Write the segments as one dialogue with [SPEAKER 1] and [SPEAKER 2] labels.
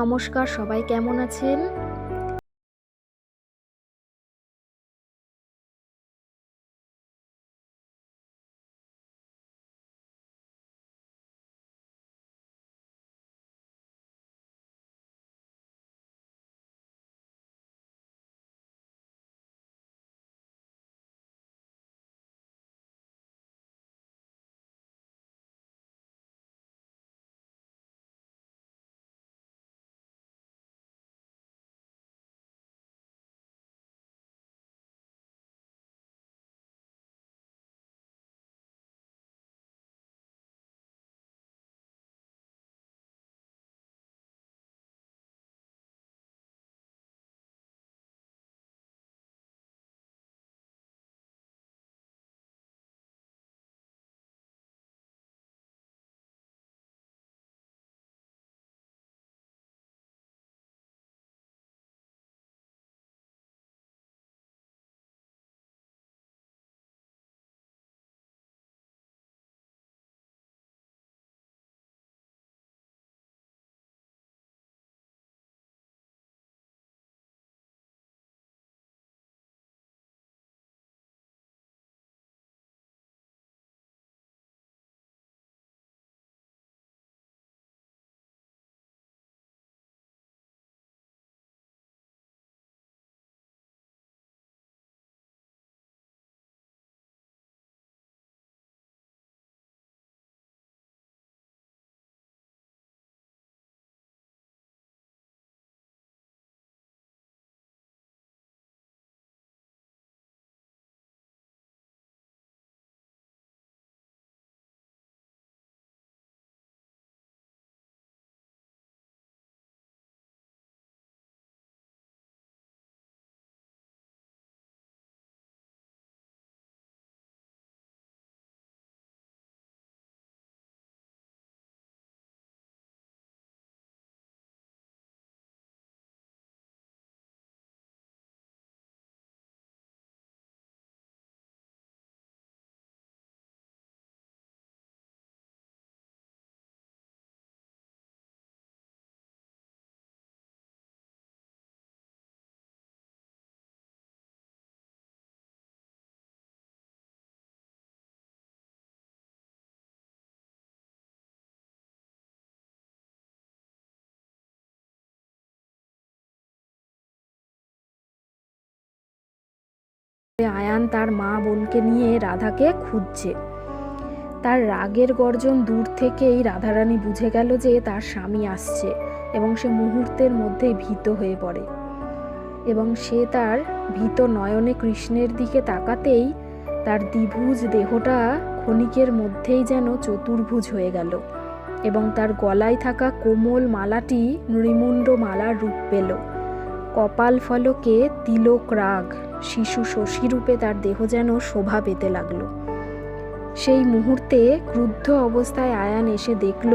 [SPEAKER 1] নমস্কার, সবাই কেমন আছেন? আয়ান তার মা বোনকে নিয়ে রাধাকে খুঁজছে। তার রাগের গর্জন দূর থেকেই রাধারানী বুঝে গেল যে তার স্বামী আসছে এবং সে মুহূর্তের মধ্যেই ভীত হয়ে পড়ে এবং সে তার ভীত নয়নে কৃষ্ণের দিকে তাকাতেই তার দ্বিভুজ দেহটা ক্ষণিকের মধ্যেই যেন চতুর্ভুজ হয়ে গেল এবং তার গলায় থাকা কোমল মালাটি নৃমুণ্ড মালার রূপ পেল। কপাল ফলকে তিলক রাগ শিশু শশীরূপে তার দেহ যেন শোভা পেতে লাগলো। সেই মুহূর্তে ক্রুদ্ধ অবস্থায় আয়ান এসে দেখল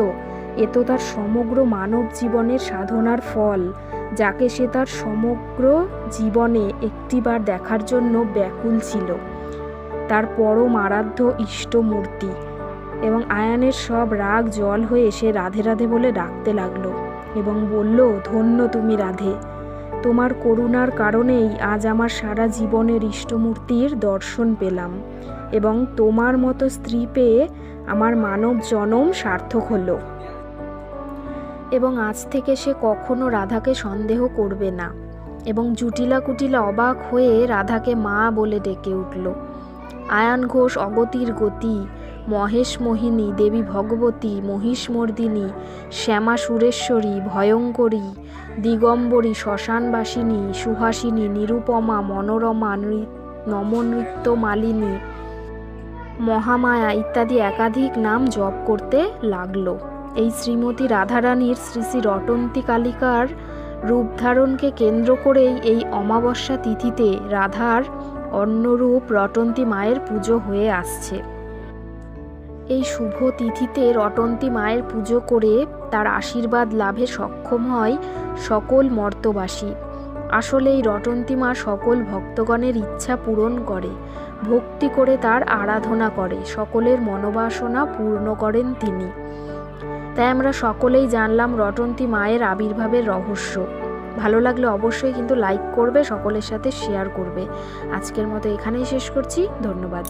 [SPEAKER 1] এ তো তার সমগ্র মানব জীবনের সাধনার ফল, যাকে সে তার সমগ্র জীবনে একটিবার দেখার জন্য ব্যাকুল ছিল, তার পরম আরাধ্য ইষ্টমূর্তি। এবং আয়ানের সব রাগ জল হয়ে সে রাধে রাধে বলে ডাকতে লাগলো এবং বলল, ধন্য তুমি রাধে, তোমার করুণার কারণেই আজ আমার সারা জীবনের ইষ্টমূর্তির দর্শন পেলাম এবং তোমার মতো স্ত্রী পেয়ে আমার মানব জনম সার্থক হলো। এবং আজ থেকে সে কখনো রাধাকে সন্দেহ করবে না। এবং জুটিলা কুটিলা অবাক হয়ে রাধাকে মা বলে ডেকে উঠল। আয়ান ঘোষ অগতির গতি, মহেশ মোহিনী, দেবী ভগবতী, মহিষমর্দিনী, শ্যামা সুরেশ্বরী, ভয়ঙ্করী, দিগম্বরী, শ্মশানবাসিনী, সুহাসিনী, নিরুপমা, মনোরমা, নমনৃত্য মালিনী, মহামায়া ইত্যাদি একাধিক নাম জপ করতে লাগলো। এই শ্রীমতী রাধারানীর শ্রী শ্রী রটন্তী কালিকার রূপ ধারণকে কেন্দ্র করেই এই অমাবস্যা তিথিতে রাধার অন্যরূপ রটন্তী মায়ের পুজো হয়ে আসছে। এই শুভ তিথিতে রটন্তী মায়ের পুজো করে তার আশীর্বাদ লাভে সক্ষম হয় সকল মর্তবাসী। আসলে এই রটন্তী মা সকল ভক্তগণের ইচ্ছা পূরণ করে, ভক্তি করে তার আরাধনা করে সকলের মনোবাসনা পূর্ণ করেন তিনি। তাই আমরা সকলেই জানলাম রটন্তী মায়ের আবির্ভাবের রহস্য। ভালো লাগলে অবশ্যই কিন্তু লাইক করবে, সকলের সাথে শেয়ার করবে। আজকের মতো এখানেই শেষ করছি। ধন্যবাদ।